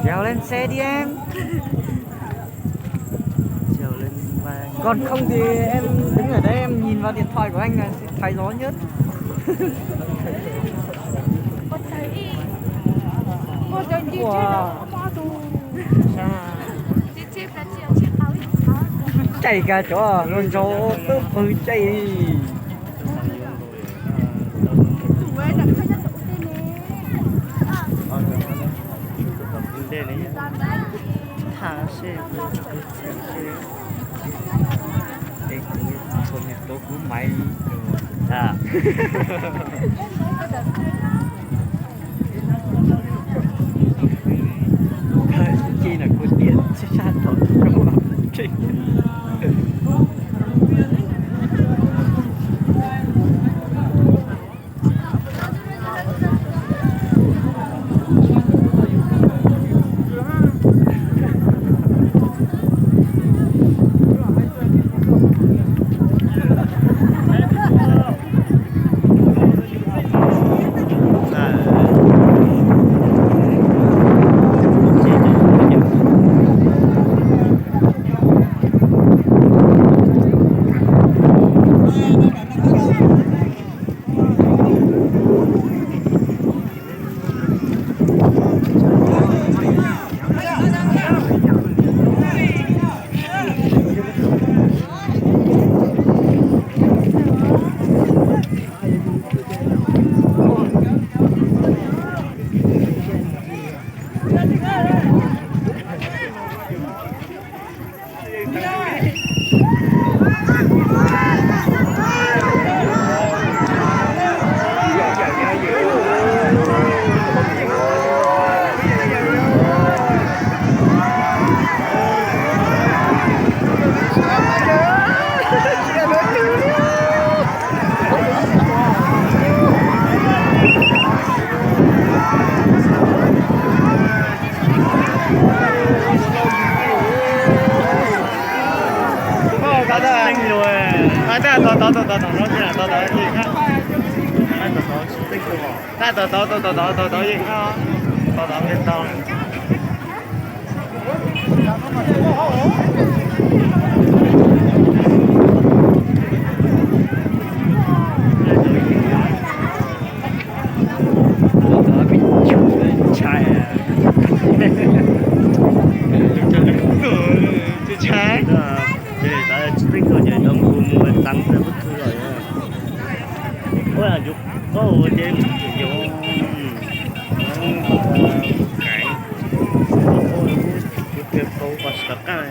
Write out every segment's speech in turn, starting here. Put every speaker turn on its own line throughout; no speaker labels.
Trèo lên xe đi em. Trèo lên và còn không thì em đứng ở đây em nhìn vào điện thoại của anh là thấy rõ nhất. Wow. Chạy cả chỗ luôn chỗ tôi hơi chạy. Thả xe đây con nhà tôi cũng máy à. Chi là con điện sẽ sát thôi không ạ. Xinh rồi. À, đây là tao nó chỉ là tao gì khác. Đây tao gì khác. Tao biết tao. Trái. Đây là sprinkle để đông mua tăng ra bất cứ rồi. Ôi là dục có trên dùng cái cái câu và tất cả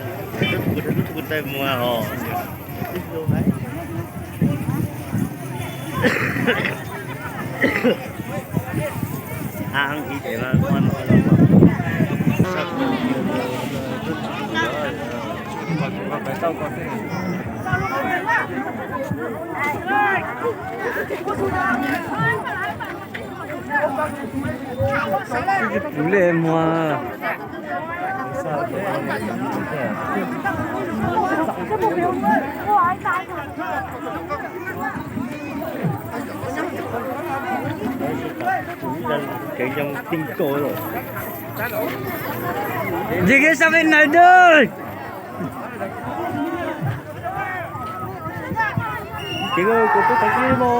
rất tay mua họ hàng ý thế là quan cái sau có thể bú lê mua sao thế 整種冰糕咯。
Sige sa akin na doon!
Sige, kupo, tagili mo.